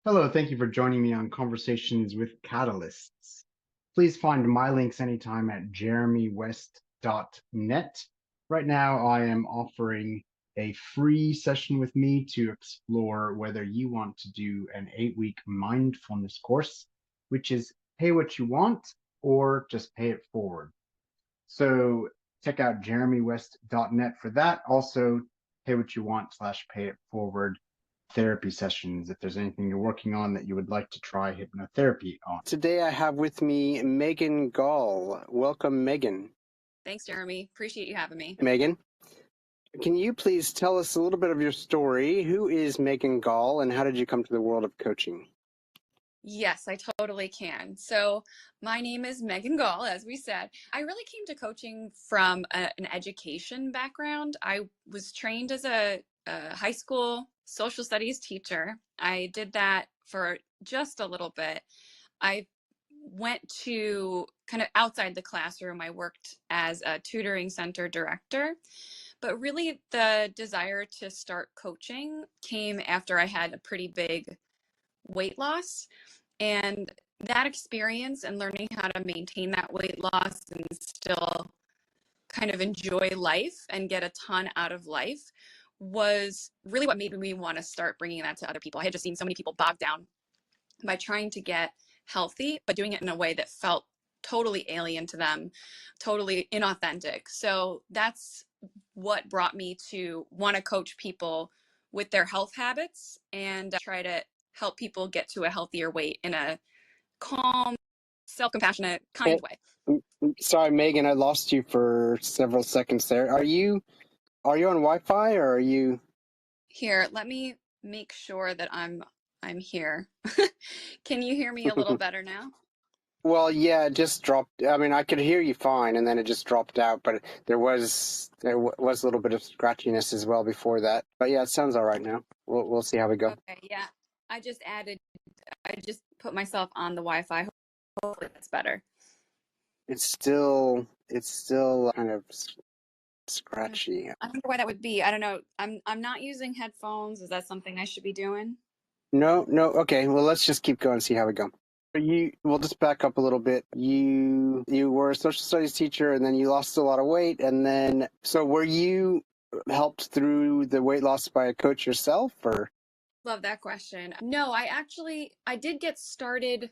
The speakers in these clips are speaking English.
Hello, thank you for joining me on Conversations with Catalysts. Please find my links anytime at jeremywest.net. Right now, I am offering a free session with me to explore whether you want to do an 8-week mindfulness course, which is pay what you want or just pay it forward. So check out jeremywest.net for that. Also, pay what you want / pay it forward therapy sessions if there's anything you're working on that you would like to try hypnotherapy on. Today I have with me Megan Gaul. Welcome, Megan. Thanks, Jeremy. Appreciate you having me. Megan, can you please tell us a little bit of your story? Who is Megan Gaul and how did you come to the world of coaching? Yes, I totally can. So my name is Megan Gaul, as we said. I really came to coaching from an education background. I was trained as a high school social studies teacher. I did that for just a little bit. I went to kind of outside the classroom. I worked as a tutoring center director. But really, the desire to start coaching came after I had a pretty big weight loss. And that experience and learning how to maintain that weight loss and still kind of enjoy life and get a ton out of life was really what made me want to start bringing that to other people. I had just seen so many people bogged down by trying to get healthy, but doing it in a way that felt totally alien to them, totally inauthentic. So that's what brought me to want to coach people with their health habits and try to help people get to a healthier weight in a calm, self-compassionate, kind way. Sorry, Megan, I lost you for several seconds there. Are you on Wi-Fi or are you? Here, let me make sure that I'm here. Can you hear me a little better now? Well, yeah, it just dropped. I mean, I could hear you fine, and then it just dropped out. But there was a little bit of scratchiness as well before that. But yeah, it sounds all right now. We'll see how we go. Okay, yeah. I just put myself on the Wi-Fi. Hopefully that's better. It's still kind of scratchy. I don't know why that would be. I don't know. I'm not using headphones. Is that something I should be doing? No, no. Okay, well, let's just keep going and see how we go. We'll just back up a little bit. You were a social studies teacher, and then you lost a lot of weight, and then so were you helped through the weight loss by a coach yourself, or? Love that question. No, I did get started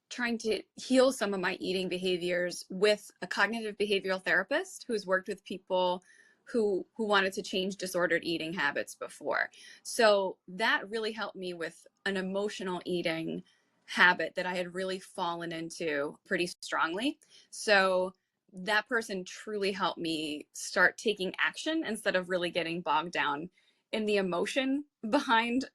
trying to heal some of my eating behaviors with a cognitive behavioral therapist who's worked with people who wanted to change disordered eating habits before. So that really helped me with an emotional eating habit that I had really fallen into pretty strongly. So that person truly helped me start taking action instead of really getting bogged down in the emotion behind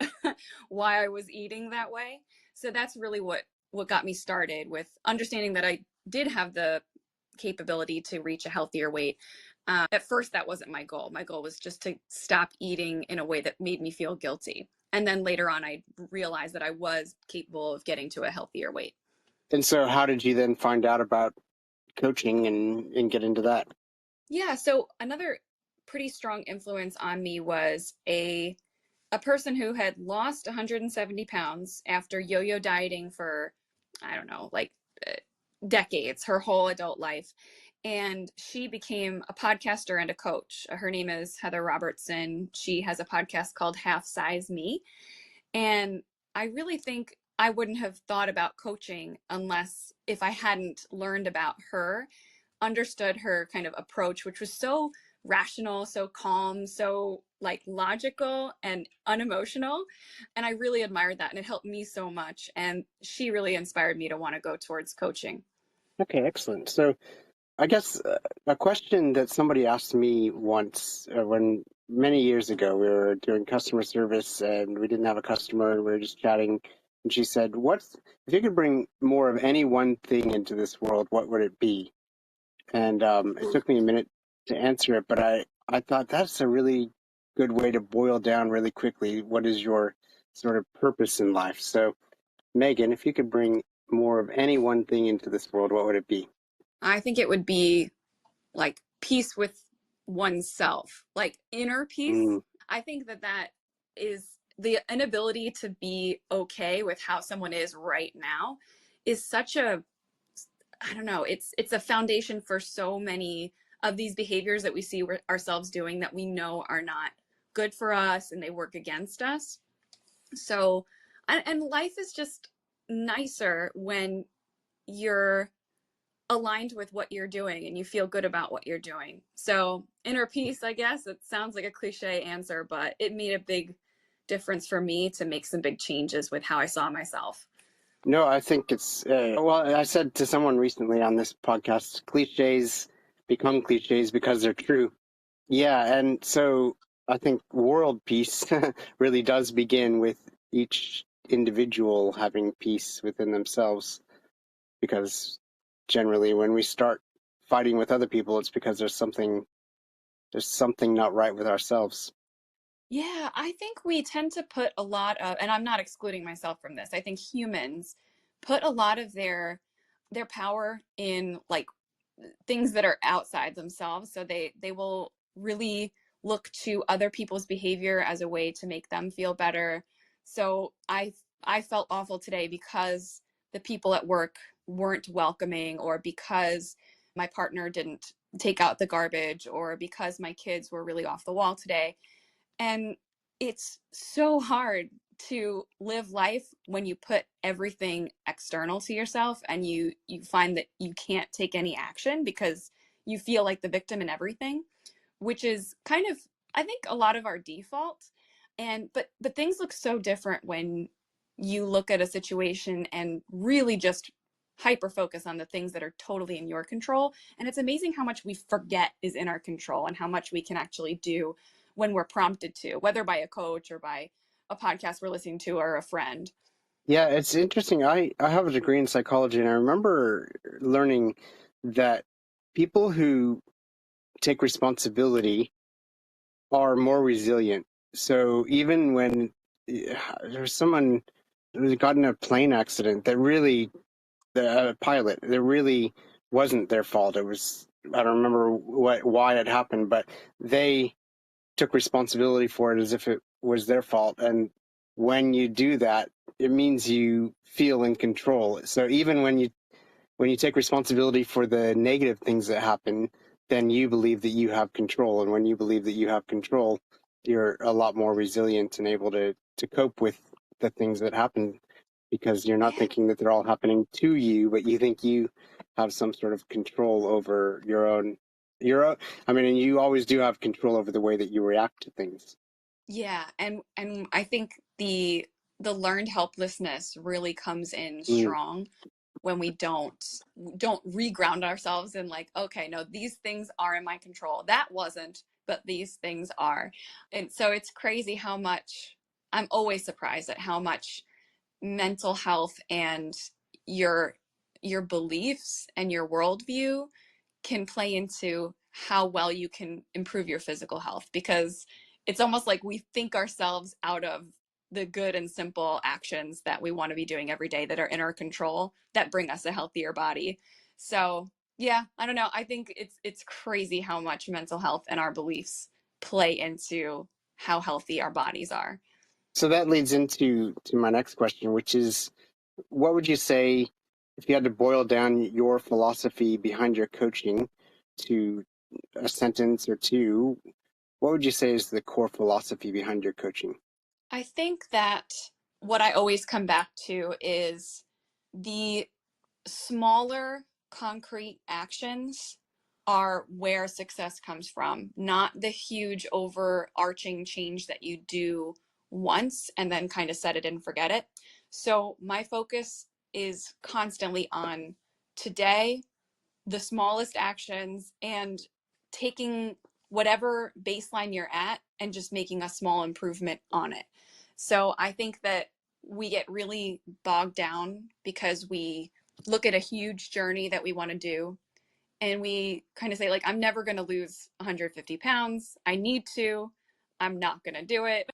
why I was eating that way. So that's really what got me started with understanding that I did have the capability to reach a healthier weight. At first, that wasn't my goal. My goal was just to stop eating in a way that made me feel guilty. And then later on, I realized that I was capable of getting to a healthier weight. And so, how did you then find out about coaching and get into that? Yeah. So another pretty strong influence on me was a person who had lost 170 pounds after yo-yo dieting for, I don't know, like decades, her whole adult life. And she became a podcaster and a coach. Her name is Heather Robertson. She has a podcast called Half Size Me. And I really think I wouldn't have thought about coaching unless if I hadn't learned about her, understood her kind of approach, which was so rational, so calm, so like logical and unemotional. And I really admired that. And it helped me so much. And she really inspired me to want to go towards coaching. Okay, excellent. So, I guess a question that somebody asked me once when many years ago we were doing customer service and we didn't have a customer and we were just chatting, and she said, "What's if you could bring more of any one thing into this world, what would it be?" And it took me a minute to answer it, but I thought that's a really good way to boil down really quickly what is your sort of purpose in life. So, Megan, if you could bring more of any one thing into this world, what would it be? I think it would be like peace with oneself, like inner peace. Mm, I think that is the inability to be okay with how someone is right now is such a, I don't know, it's a foundation for so many of these behaviors that we see ourselves doing that we know are not good for us and they work against us. So, and life is just nicer when you're aligned with what you're doing and you feel good about what you're doing. So, inner peace, I guess, it sounds like a cliche answer, but it made a big difference for me to make some big changes with how I saw myself. No, I think it's, well, I said to someone recently on this podcast, cliches become cliches because they're true. Yeah. And so I think world peace really does begin with each individual having peace within themselves, because generally when we start fighting with other people, it's because there's something not right with ourselves. Yeah, I think we tend to put a lot of, and I'm not excluding myself from this. I think humans put a lot of their power in like things that are outside themselves. So they will really look to other people's behavior as a way to make them feel better. So I felt awful today because the people at work weren't welcoming, or because my partner didn't take out the garbage, or because my kids were really off the wall today. And it's so hard to live life when you put everything external to yourself and you find that you can't take any action because you feel like the victim in everything, which is kind of, I think, a lot of our default. And but things look so different when you look at a situation and really just hyper focus on the things that are totally in your control. And it's amazing how much we forget is in our control and how much we can actually do when we're prompted to, whether by a coach or by a podcast we're listening to or a friend. Yeah, it's interesting. I have a degree in psychology, and I remember learning that people who take responsibility are more resilient. So even when there's someone who got in a plane accident that really, the pilot, that really wasn't their fault. It was, I don't remember why it happened, but they took responsibility for it as if it was their fault. And when you do that, it means you feel in control. So even when you take responsibility for the negative things that happen, then you believe that you have control. And when you believe that you have control, you're a lot more resilient and able to cope with the things that happen, because you're not Yeah. thinking that they're all happening to you, but you think you have some sort of control over your own. I mean, and you always do have control over the way that you react to things. Yeah, and I think the learned helplessness really comes in Mm. strong when we don't reground ourselves in like, okay, no, these things are in my control. That wasn't, but these things are. And so it's crazy how much, I'm always surprised at how much mental health and your your beliefs and your worldview can play into how well you can improve your physical health, because it's almost like we think ourselves out of the good and simple actions that we want to be doing every day that are in our control that bring us a healthier body. So yeah, I don't know, I think it's crazy how much mental health and our beliefs play into how healthy our bodies are. So that leads into my next question, which is, what would you say, if you had to boil down your philosophy behind your coaching to a sentence or two, what would you say is the core philosophy behind your coaching? I think that what I always come back to is the smaller concrete actions are where success comes from, not the huge overarching change that you do once and then kind of set it and forget it. So my focus is constantly on today, the smallest actions, and taking whatever baseline you're at and just making a small improvement on it. So I think that we get really bogged down because we look at a huge journey that we want to do and we kind of say like, I'm never going to lose 150 pounds. I need to, I'm not going to do it.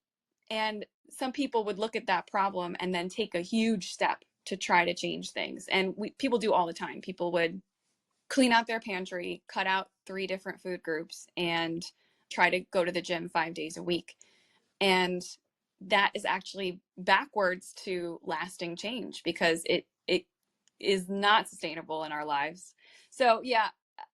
And some people would look at that problem and then take a huge step to try to change things. And people do all the time. People would clean out their pantry, cut out 3 different food groups, and try to go to the gym 5 days a week. And that is actually backwards to lasting change because it is not sustainable in our lives. So yeah,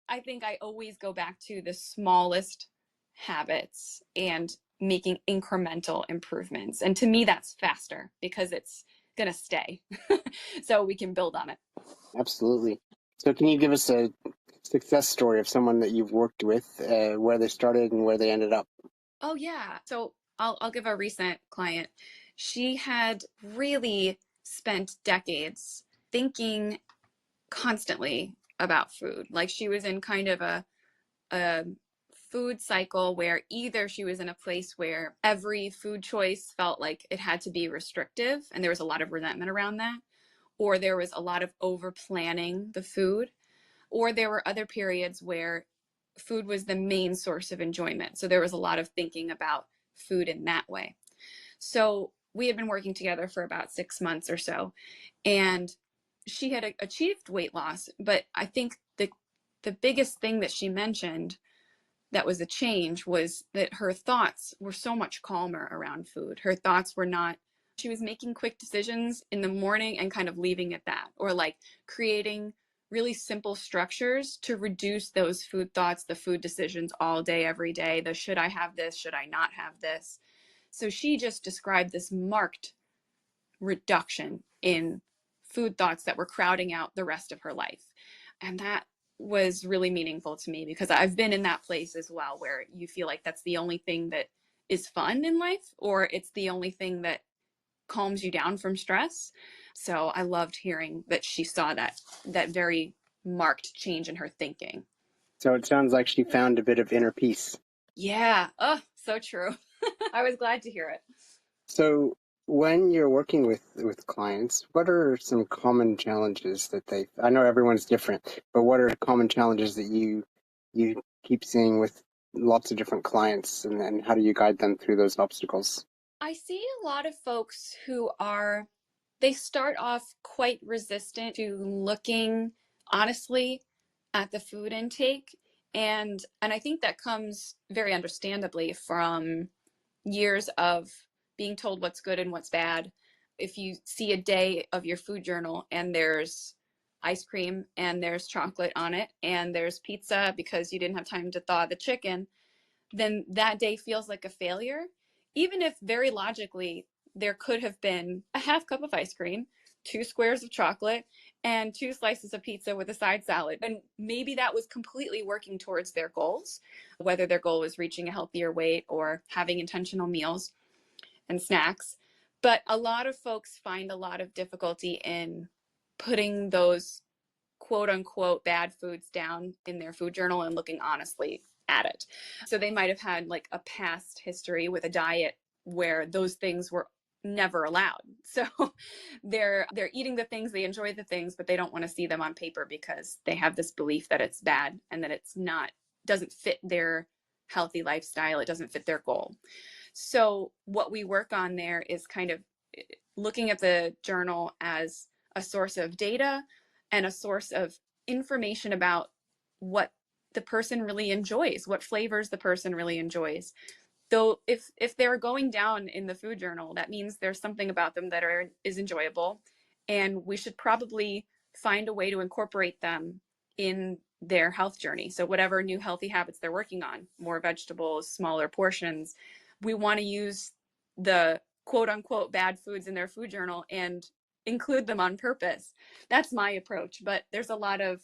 I think I always go back to the smallest habits and making incremental improvements. And to me, that's faster because it's going to stay. So we can build on it. Absolutely. So can you give us a success story of someone that you've worked with, where they started and where they ended up? Oh yeah. So I'll give a recent client. She had really spent decades thinking constantly about food. Like she was in kind of a food cycle where either she was in a place where every food choice felt like it had to be restrictive and there was a lot of resentment around that, or there was a lot of over planning the food, or there were other periods where food was the main source of enjoyment. So there was a lot of thinking about food in that way. So we had been working together for about 6 months or so, and she had achieved weight loss. But I think the biggest thing that she mentioned that was a change was that her thoughts were so much calmer around food. Her thoughts were not, she was making quick decisions in the morning and kind of leaving it that, or like creating really simple structures to reduce those food thoughts, the food decisions all day, every day, the should I have this, should I not have this. So she just described this marked reduction in food thoughts that were crowding out the rest of her life. And that was really meaningful to me because I've been in that place as well, where you feel like that's the only thing that is fun in life, or it's the only thing that calms you down from stress. So I loved hearing that she saw that very marked change in her thinking. So it sounds like she found a bit of inner peace. Yeah. Oh, so true. I was glad to hear it. So when you're working with clients, what are some common challenges that I know everyone's different, but what are common challenges that you keep seeing with lots of different clients, and then how do you guide them through those obstacles? I see a lot of folks who they start off quite resistant to looking honestly at the food intake. And I think that comes very understandably from years of being told what's good and what's bad. If you see a day of your food journal and there's ice cream and there's chocolate on it and there's pizza because you didn't have time to thaw the chicken, then that day feels like a failure, even if very logically there could have been a half cup of ice cream, 2 squares of chocolate, and 2 slices of pizza with a side salad. And maybe that was completely working towards their goals, whether their goal was reaching a healthier weight or having intentional meals and snacks. But a lot of folks find a lot of difficulty in putting those quote unquote bad foods down in their food journal and looking honestly at it. So they might have had like a past history with a diet where those things were never allowed. So they're eating the things, they enjoy the things, but they don't want to see them on paper because they have this belief that it's bad and that it's not, doesn't fit their healthy lifestyle, it doesn't fit their goal. So what we work on there is kind of looking at the journal as a source of data and a source of information about what the person really enjoys, what flavors the person really enjoys. Though if they're going down in the food journal, that means there's something about them that is enjoyable, and we should probably find a way to incorporate them in their health journey. So whatever new healthy habits they're working on, more vegetables, smaller portions, we want to use the quote unquote bad foods in their food journal and include them on purpose. That's my approach, but there's a lot of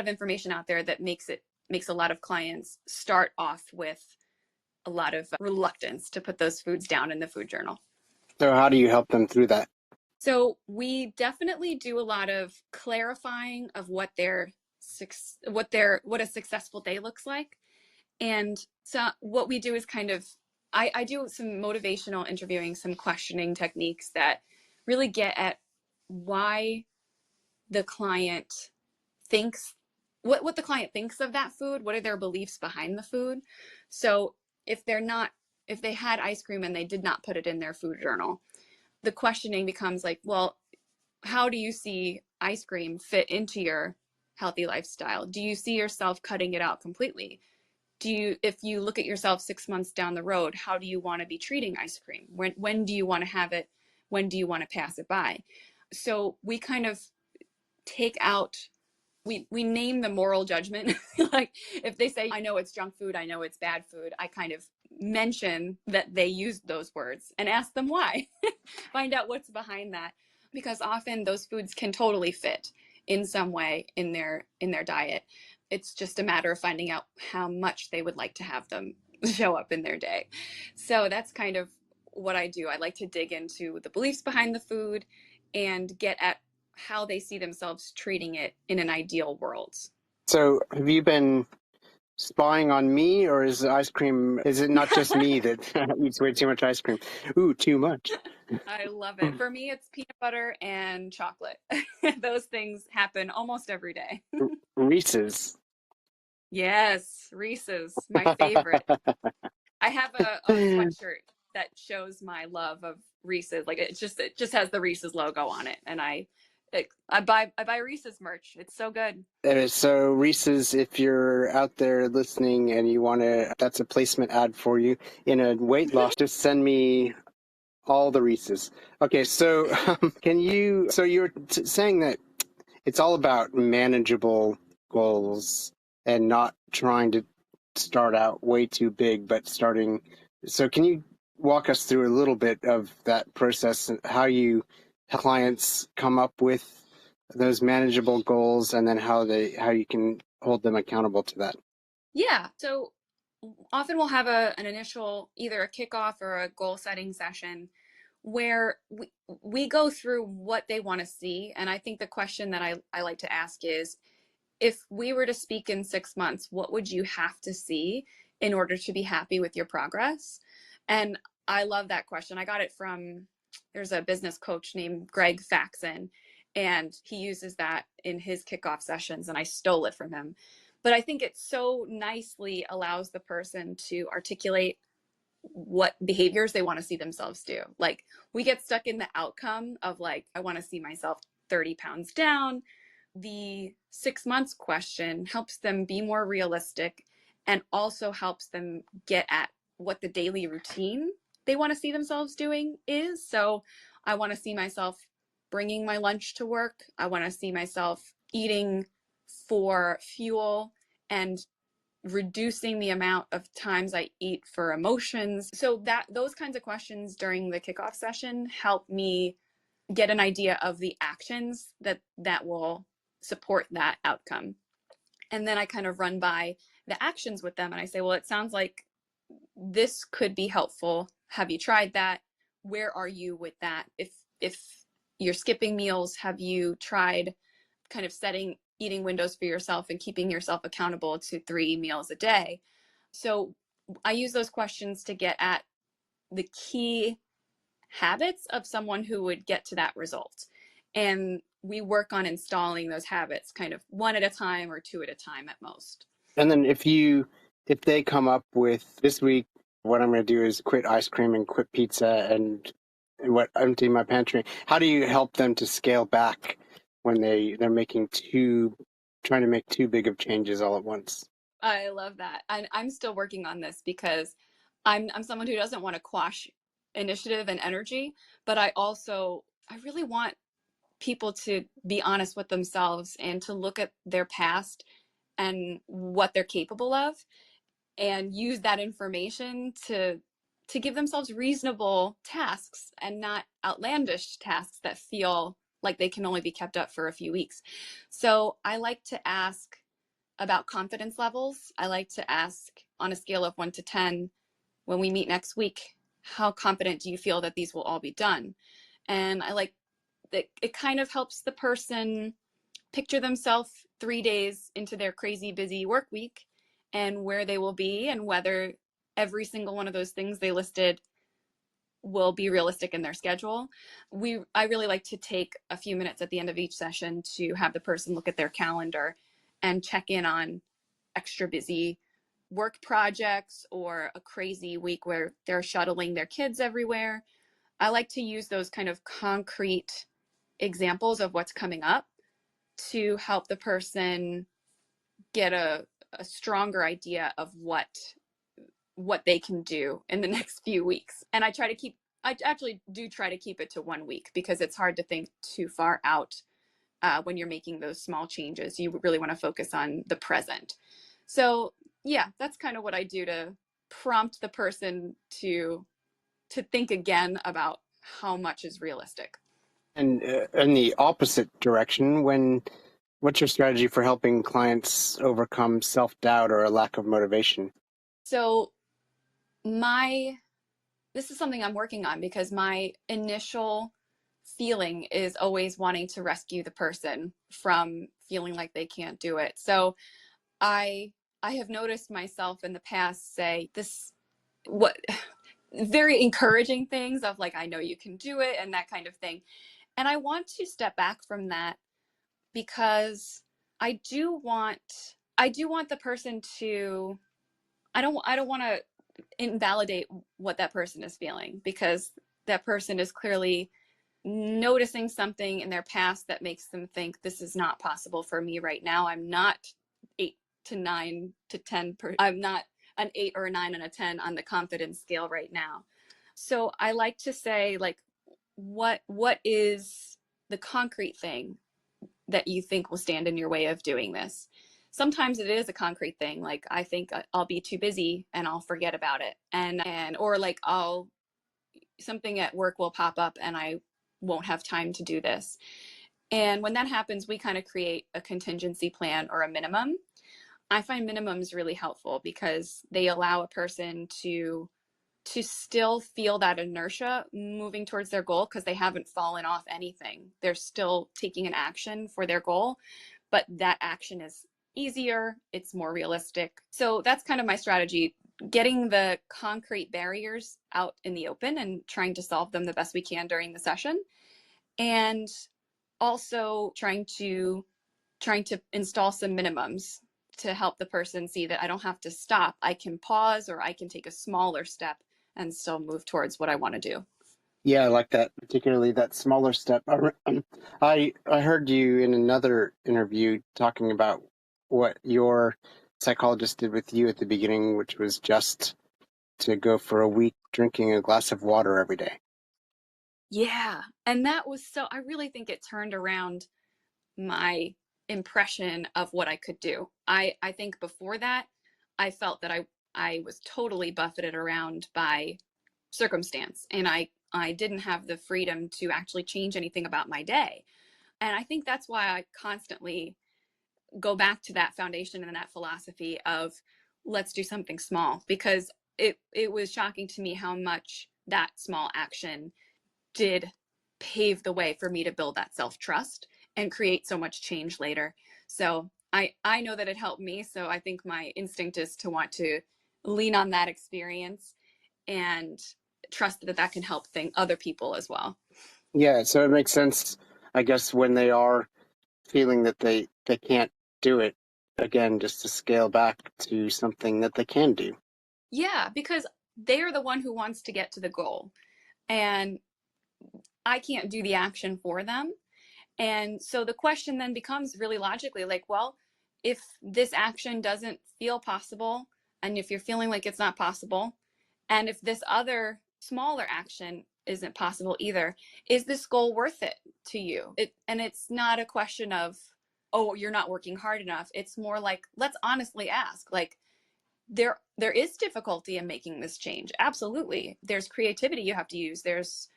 information out there that makes a lot of clients start off with a lot of reluctance to put those foods down in the food journal. So how do you help them through that? So we definitely do a lot of clarifying of what a successful day looks like. And so what we do is kind of, I do some motivational interviewing, some questioning techniques that really get at why the client thinks, what the client thinks of that food, what are their beliefs behind the food. So if they had ice cream and they did not put it in their food journal, the questioning becomes like, well, how do you see ice cream fit into your healthy lifestyle? Do you see yourself cutting it out completely? if you look at yourself 6 months down the road, how do you want to be treating ice cream? When do you want to have it? When do you want to pass it by? So we kind of take out, we name the moral judgment. Like if they say, I know it's junk food, I know it's bad food, I kind of mention that they used those words and ask them why. Find out what's behind that, because often those foods can totally fit in some way in their diet. It's just a matter of finding out how much they would like to have them show up in their day. So that's kind of what I do. I like to dig into the beliefs behind the food and get at how they see themselves treating it in an ideal world. So have you been spying on me, or is it not just me that eats way too much ice cream? Ooh, too much. I love it. For me, it's peanut butter and chocolate. Those things happen almost every day. Reese's. Yes, Reese's, my favorite. I have a sweatshirt that shows my love of Reese's. Like it just has the Reese's logo on it, and I buy Reese's merch. It's so good. So Reese's, if you're out there listening and you want to, that's a placement ad for you in a weight loss, just send me all the Reese's. Okay, so so you're saying that it's all about manageable goals and not trying to start out way too big, but starting. So can you walk us through a little bit of that process and how clients come up with those manageable goals, and then how you can hold them accountable to that? Yeah. So often we'll have an initial, either a kickoff or a goal setting session where we go through what they want to see. And I think the question that I like to ask is, if we were to speak in 6 months, what would you have to see in order to be happy with your progress? And I love that question. I got it from, there's a business coach named Greg Faxon, and he uses that in his kickoff sessions, and I stole it from him. But I think it so nicely allows the person to articulate what behaviors they want to see themselves do. Like we get stuck in the outcome of like, I want to see myself 30 pounds down. The 6 months question helps them be more realistic and also helps them get at what the daily routine they want to see themselves doing is. So I want to see myself bringing my lunch to work. I want to see myself eating for fuel and reducing the amount of times I eat for emotions. So that those kinds of questions during the kickoff session help me get an idea of the actions that will support that outcome. And then I kind of run by the actions with them and I say, well, it sounds like this could be helpful. Have you tried that? Where are you with that? If you're skipping meals, have you tried kind of setting eating windows for yourself and keeping yourself accountable to 3 meals a day? So I use those questions to get at the key habits of someone who would get to that result. And we work on installing those habits kind of one at a time or 2 at a time at most. And then if they come up with, this week, what I'm going to do is quit ice cream and quit pizza and empty my pantry, how do you help them to scale back when they're trying to make too big of changes all at once? I love that. And I'm still working on this because I'm someone who doesn't want to quash initiative and energy, but I really want people to be honest with themselves and to look at their past and what they're capable of and use that information to give themselves reasonable tasks and not outlandish tasks that feel like they can only be kept up for a few weeks. So I like to ask about confidence levels. I like to ask on a scale of 1 to 10, when we meet next week, how confident do you feel that these will all be done? And I like that it kind of helps the person picture themselves 3 days into their crazy busy work week and where they will be and whether every single one of those things they listed will be realistic in their schedule. I really like to take a few minutes at the end of each session to have the person look at their calendar and check in on extra busy work projects or a crazy week where they're shuttling their kids everywhere. I like to use those kind of concrete examples of what's coming up to help the person get a a stronger idea of what they can do in the next few weeks. And I actually do try to keep it to 1 week, because it's hard to think too far out when you're making those small changes. You really want to focus on the present. So yeah, that's kind of what I do to prompt the person to think again about how much is realistic. And in the opposite direction, what's your strategy for helping clients overcome self-doubt or a lack of motivation? So this is something I'm working on, because my initial feeling is always wanting to rescue the person from feeling like they can't do it. So I have noticed myself in the past say what very encouraging things of like, I know you can do it, and that kind of thing. And I want to step back from that, because I do want the person to, I don't want to invalidate what that person is feeling, because that person is clearly noticing something in their past that makes them think this is not possible for me right now. I'm not 8 to 9 to 10 I'm not an 8 or a 9 and a 10 on the confidence scale right now. So I like to say, like, what is the concrete thing that you think will stand in your way of doing this? Sometimes it is a concrete thing, like I think I'll be too busy and I'll forget about it, and or like something at work will pop up and I won't have time to do this. And when that happens, we kind of create a contingency plan or a minimum. I find minimums really helpful, because they allow a person to still feel that inertia moving towards their goal, because they haven't fallen off anything. They're still taking an action for their goal, but that action is easier, it's more realistic. So that's kind of my strategy, getting the concrete barriers out in the open and trying to solve them the best we can during the session. And also trying to install some minimums to help the person see that I don't have to stop. I can pause, or I can take a smaller step and still move towards what I want to do. Yeah, I like that, particularly that smaller step. I heard you in another interview talking about what your psychologist did with you at the beginning, which was just to go for a week drinking a glass of water every day. Yeah. And that was I really think it turned around my impression of what I could do. I think before that, I felt that I was totally buffeted around by circumstance, and I didn't have the freedom to actually change anything about my day. And I think that's why I constantly go back to that foundation and that philosophy of let's do something small, because it was shocking to me how much that small action did pave the way for me to build that self-trust and create so much change later. So I know that it helped me. So I think my instinct is to want to lean on that experience and trust that can help other people as well. Yeah, so it makes sense, I guess, when they are feeling that they can't do it, again, just to scale back to something that they can do. Yeah, because they're the one who wants to get to the goal, and I can't do the action for them. And so the question then becomes really logically like, well, if this action doesn't feel possible, and if you're feeling like it's not possible, and if this other smaller action isn't possible either, is this goal worth it to you? And it's not a question of, oh, you're not working hard enough. It's more like, let's honestly ask, like, there is difficulty in making this change. Absolutely. There's creativity you have to use. There's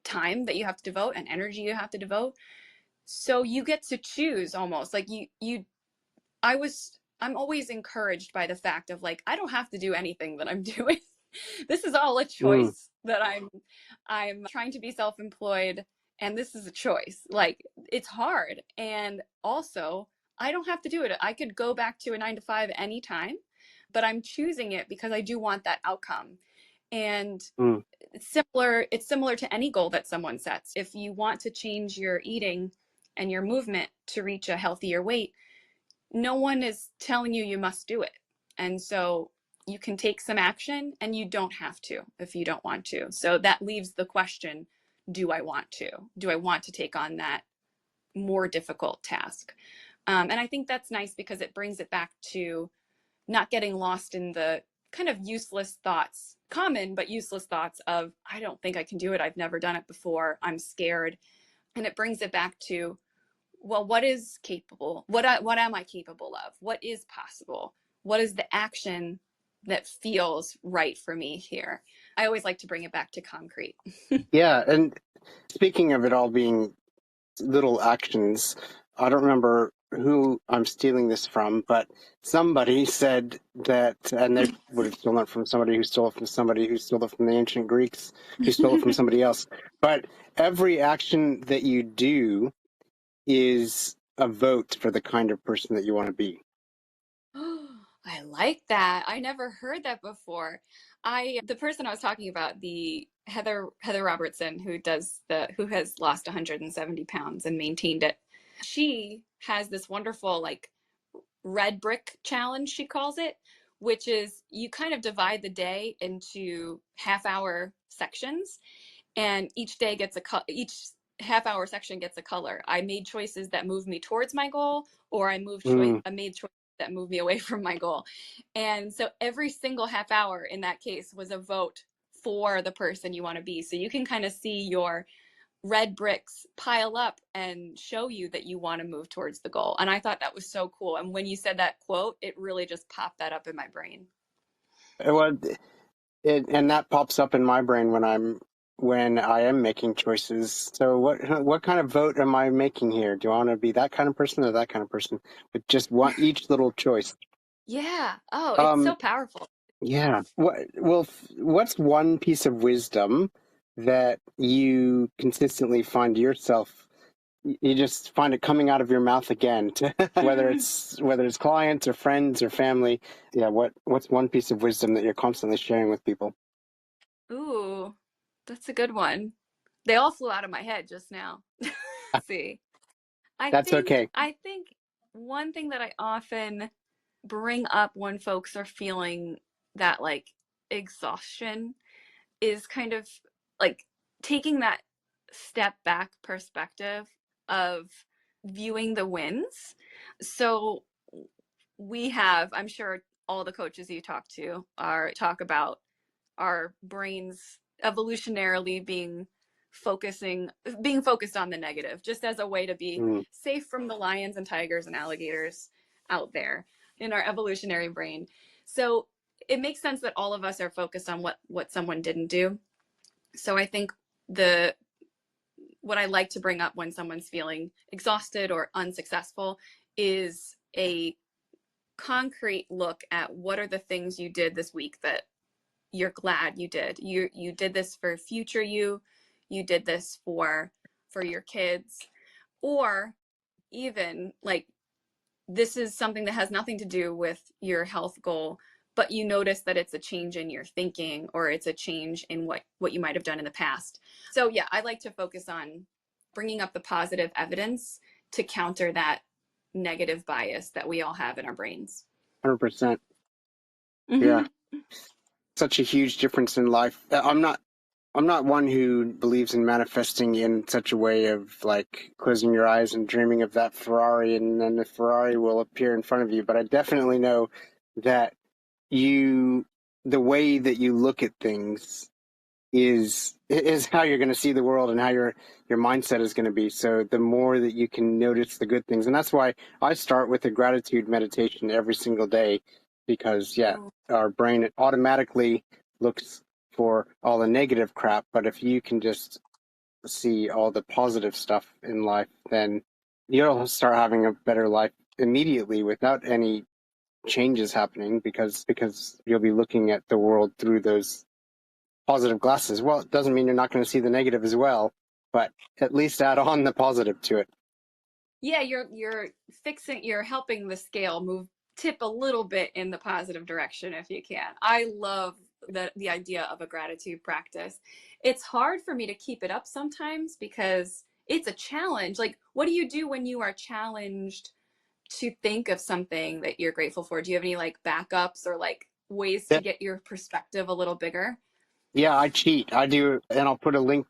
time that you have to devote and energy you have to devote. So you get to choose almost like I'm always encouraged by the fact of like, I don't have to do anything that I'm doing. This is all a choice that I'm trying to be self-employed, and this is a choice. Like, it's hard. And also, I don't have to do it. I could go back to a 9 to 5 anytime, but I'm choosing it because I do want that outcome. And it's similar to any goal that someone sets. If you want to change your eating and your movement to reach a healthier weight, no one is telling you must do it. And so you can take some action, and you don't have to if you don't want to. So that leaves the question, do I want to? Do I want to take on that more difficult task? And I think that's nice because it brings it back to not getting lost in the kind of useless thoughts, common but useless thoughts of, I don't think I can do it. I've never done it before. I'm scared. And it brings it back to, well, what is capable? What am I capable of? What is possible? What is the action that feels right for me here? I always like to bring it back to concrete. Yeah. And speaking of it all being little actions, I don't remember who I'm stealing this from, but somebody said that, and they would have stolen it from somebody who stole it from somebody who stole it from the ancient Greeks, who stole it from somebody else. But every action that you do is a vote for the kind of person that you want to be. I like that. I never heard that before. The person I was talking about, the Heather Robertson, who has lost 170 pounds and maintained it. She has this wonderful like red brick challenge, she calls it, which is you kind of divide the day into half-hour sections, and each half-hour section gets a color. I made choices that moved me towards my goal, or I made choices that move me away from my goal. And so every single half hour in that case was a vote for the person you want to be. So you can kind of see your red bricks pile up and show you that you want to move towards the goal. And I thought that was so cool. And when you said that quote, it really just popped that up in my brain. Well, and that pops up in my brain when I am making choices. So what kind of vote am I making here? Do I want to be that kind of person or that kind of person? But just each little choice. Yeah. Oh, it's so powerful. Yeah. What's one piece of wisdom that you consistently find yourself? You just find it coming out of your mouth again, whether it's clients or friends or family. Yeah. What's one piece of wisdom that you're constantly sharing with people? Ooh, that's a good one. They all flew out of my head just now. Let's see. That's okay. I think one thing that I often bring up when folks are feeling that like exhaustion is kind of like taking that step back perspective of viewing the wins. So I'm sure all the coaches you talk to talk about our brains evolutionarily being focused on the negative, just as a way to be safe from the lions and tigers and alligators out there in our evolutionary brain. So it makes sense that all of us are focused on what someone didn't do. So I think what I like to bring up when someone's feeling exhausted or unsuccessful is a concrete look at what are the things you did this week that you're glad you did. You did this for future you did this for your kids, or even like this is something that has nothing to do with your health goal, but you notice that it's a change in your thinking, or it's a change in what you might have done in the past. So yeah, I like to focus on bringing up the positive evidence to counter that negative bias that we all have in our brains. 100%. Yeah. Such a huge difference in life. I'm not one who believes in manifesting in such a way of like closing your eyes and dreaming of that Ferrari and then the Ferrari will appear in front of you. But I definitely know that the way that you look at things is how you're going to see the world and how your mindset is going to be. So the more that you can notice the good things, and that's why I start with a gratitude meditation every single day, because our brain automatically looks for all the negative crap, but if you can just see all the positive stuff in life, then you'll start having a better life immediately without any changes happening, because you'll be looking at the world through those positive glasses. Well, it doesn't mean you're not going to see the negative as well, but at least add on the positive to it. Yeah, you're helping the scale tip a little bit in the positive direction if you can. I love the idea of a gratitude practice. It's hard for me to keep it up sometimes because it's a challenge. Like, what do you do when you are challenged to think of something that you're grateful for? Do you have any like backups or like ways to get your perspective a little bigger? Yeah, I cheat. I do, and I'll put a link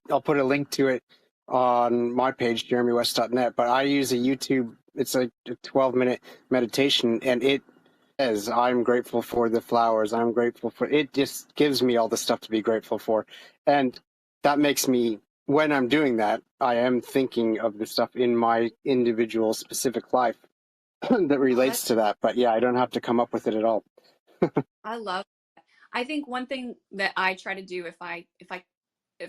to it on my page, jeremywest.net. But I use a YouTube it's like a 12-minute meditation, and it says, I'm grateful for the flowers. I'm grateful for it. Just gives me all the stuff to be grateful for. And that makes me, when I'm doing that, I am thinking of the stuff in my individual specific life that Oh, relates to that. But yeah, I don't have to come up with it at all. I love that. I think one thing that I try to do if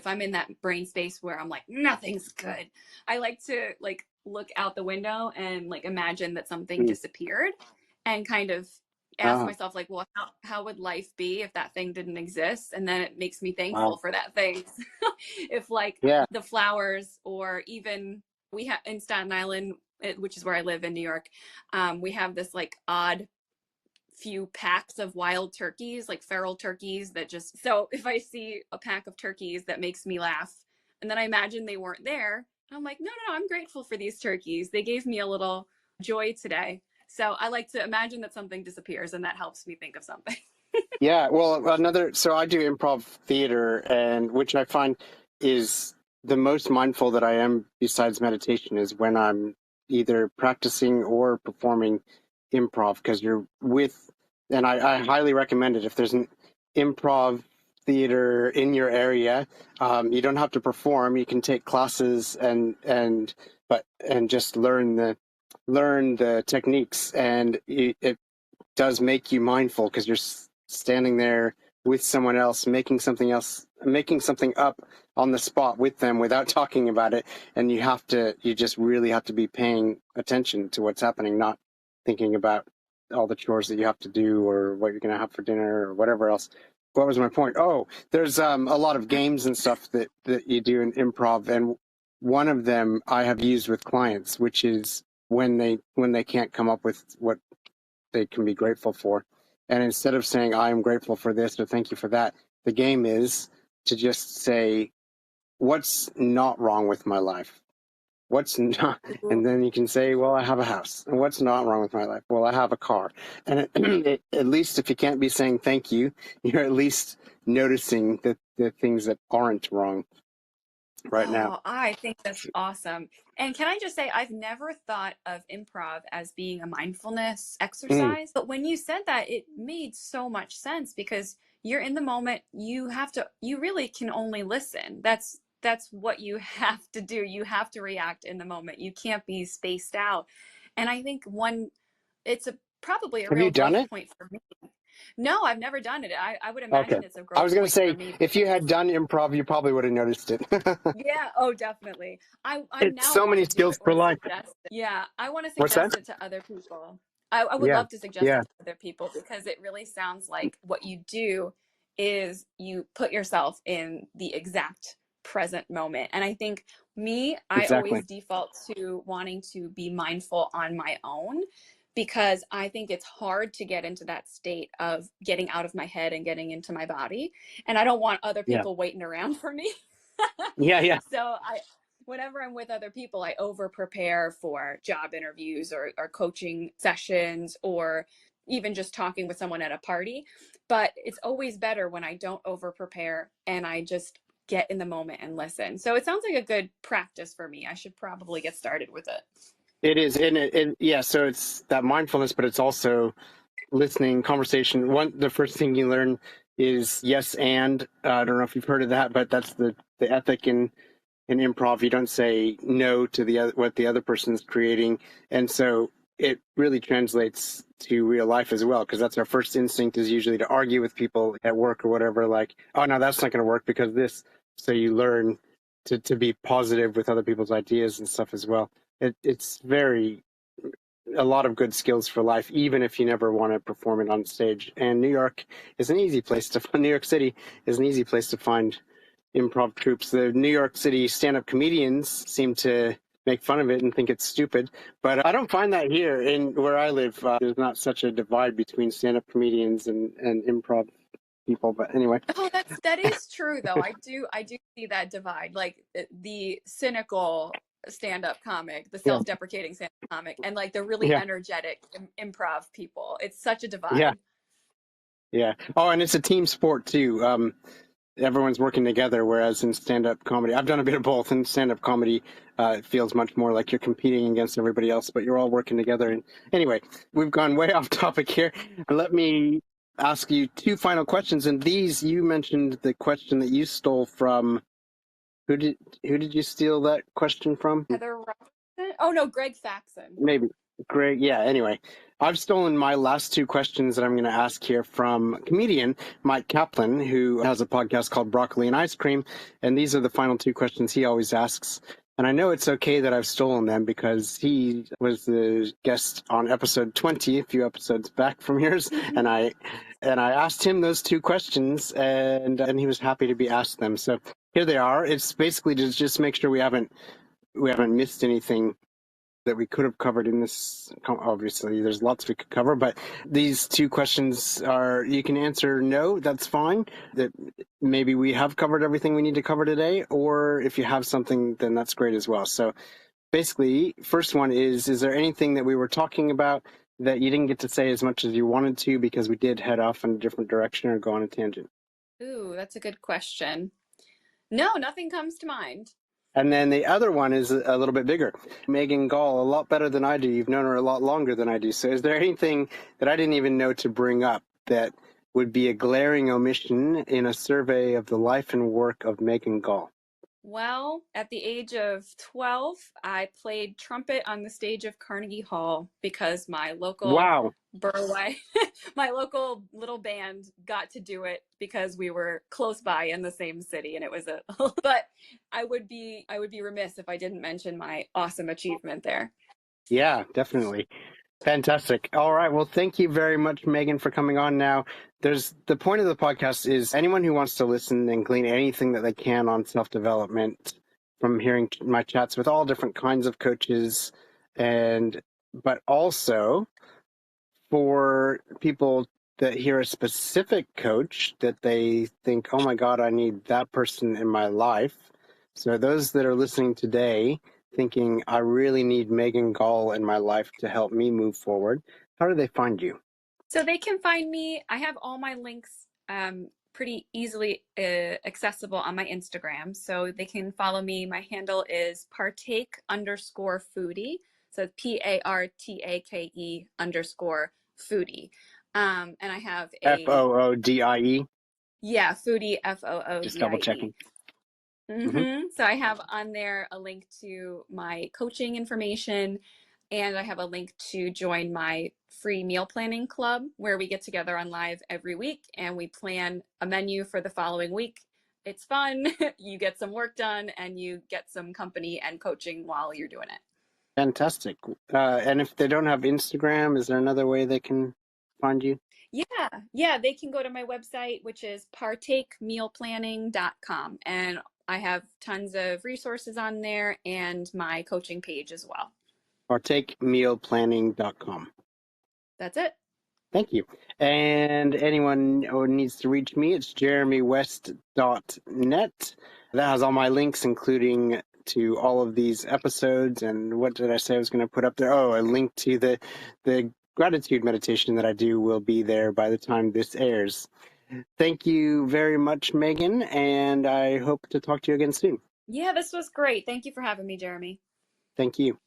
I'm in that brain space where I'm like nothing's good, I like to like look out the window and like imagine that something Mm. disappeared and kind of ask Ah, myself like, well, how would life be if that thing didn't exist? And then it makes me wow. thankful for that thing. If like Yeah. the flowers, or even we have in Staten Island, which is where I live in New York, we have this like odd few packs of wild turkeys, like feral turkeys that just, so if I see a pack of turkeys that makes me laugh and then I imagine they weren't there, I'm like, no, I'm grateful for these turkeys. They gave me a little joy today. So I like to imagine that something disappears and that helps me think of something. Yeah, well, so I do improv theater, and which I find is the most mindful that I am besides meditation is when I'm either practicing or performing improv, because you're with, and I highly recommend it if there's an improv theater in your area. You don't have to perform; you can take classes and just learn the techniques, and it does make you mindful because you're standing there with someone else, making something up on the spot with them without talking about it. And you just really have to be paying attention to what's happening, not thinking about all the chores that you have to do or what you're going to have for dinner or whatever else. What was my point? Oh, there's a lot of games and stuff that you do in improv. And one of them I have used with clients, which is when they can't come up with what they can be grateful for. And instead of saying, I am grateful for this or thank you for that, the game is to just say, what's not wrong with my life? What's not, and then you can say, well, I have a house. And what's not wrong with my life? Well, I have a car. And at least if you can't be saying thank you, you're at least noticing the things that aren't wrong right now. Oh, I think that's awesome. And can I just say, I've never thought of improv as being a mindfulness Mm, exercise. But when you said that, it made so much sense because you're in the moment. You really can only listen. That's what you have to do. You have to react in the moment. You can't be spaced out. And I think it's probably a have you real done growth it? point for me. No, I've never done it. I would Okay. imagine it's a I growth was going to point for say, me. if you had done improv, you probably would have noticed it. Yeah, oh, definitely. I It's now so want many to do skills it for or life. suggest it. Yeah, I want to What's that? suggest it to other people. I would Yeah. love to suggest Yeah. it to other people because it really sounds like what you do is you put yourself in the exact present moment. And I think I Exactly. always default to wanting to be mindful on my own because I think it's hard to get into that state of getting out of my head and getting into my body. And I don't want other Yeah. people waiting around for me. Yeah. Yeah. So whenever I'm with other people, I over prepare for job interviews or coaching sessions or even just talking with someone at a party. But it's always better when I don't over prepare and I just get in the moment and listen. So it sounds like a good practice for me. I should probably get started with it. It is. Yeah. So it's that mindfulness, but it's also listening, conversation. The first thing you learn is yes. And I don't know if you've heard of that, but that's the ethic in improv. You don't say no to what the other person's creating. And so it really translates to real life as well, because that's our first instinct is usually to argue with people at work or whatever, like, oh no, that's not going to work because this. So you learn to be positive with other people's ideas and stuff as well. It's a lot of good skills for life, even if you never want to perform it on stage. And New York is an easy place to New York City is an easy place to find improv troops. The New York City stand-up comedians seem to make fun of it and think it's stupid, but I don't find that here in where I live. There's not such a divide between stand-up comedians and improv people. But anyway, Oh, that is true though. I do see that divide, like the cynical stand-up comic, the yeah, self-deprecating stand-up comic, and like the really yeah, energetic improv people. It's such a yeah, divide. yeah. Oh, and it's a team sport too. everyone's working together, whereas in stand-up comedy, I've done a bit of both. In stand-up comedy, it feels much more like you're competing against everybody else, but you're all working together. And anyway, we've gone way off topic here. Let me ask you two final questions. And these, you mentioned the question that you stole from. Who did you steal that question from? Heather Robertson? Oh no, Greg Faxon. Maybe. Great. Yeah. Anyway, I've stolen my last two questions that I'm going to ask here from comedian Mike Kaplan, who has a podcast called Broccoli and Ice Cream. And these are the final two questions he always asks. And I know it's okay that I've stolen them because he was the guest on episode 20, a few episodes back from yours. And I asked him those two questions, and he was happy to be asked them. So here they are. It's basically to just make sure we haven't missed anything that we could have covered in this. Obviously, there's lots we could cover, but these two questions are, you can answer no, that's fine. That maybe we have covered everything we need to cover today, or if you have something, then that's great as well. So basically, first one is there anything that we were talking about that you didn't get to say as much as you wanted to because we did head off in a different direction or go on a tangent? Ooh, that's a good question. No, nothing comes to mind. And then the other one is a little bit bigger. Megan Gaul, a lot better than I do. You've known her a lot longer than I do. So is there anything that I didn't even know to bring up that would be a glaring omission in a survey of the life and work of Megan Gaul? Well, at the age of 12, I played trumpet on the stage of Carnegie Hall because my local Burway, my local little band got to do it because we were close by in the same city, and it was but I would be remiss if I didn't mention my awesome achievement there. Yeah, definitely. Fantastic. All right. Well, thank you very much, Megan, for coming on. Now, the point of the podcast is anyone who wants to listen and glean anything that they can on self-development from hearing my chats with all different kinds of coaches, but also for people that hear a specific coach that they think, oh my God, I need that person in my life. So those that are listening today thinking, I really need Megan Gaul in my life to help me move forward, how do they find you? So they can find me. I have all my links pretty easily accessible on my Instagram. So they can follow me. My handle is partake_foodie. So PARTAKE_foodie. And I have a FOODIE. Yeah, foodie, FOODIE. Just double checking. So I have on there a link to my coaching information, and I have a link to join my free meal planning club where we get together on live every week and we plan a menu for the following week. It's fun. You get some work done and you get some company and coaching while you're doing it. Fantastic. And if they don't have Instagram, is there another way they can find you? Yeah, they can go to my website, which is partakemealplanning.com, and I have tons of resources on there and my coaching page as well. Partakemealplanning.com. That's it. Thank you. And anyone who needs to reach me, it's jeremywest.net. That has all my links, including to all of these episodes. And what did I say I was going to put up there? Oh, a link to the gratitude meditation that I do will be there by the time this airs. Thank you very much, Megan, and I hope to talk to you again soon. Yeah, this was great. Thank you for having me, Jeremy. Thank you.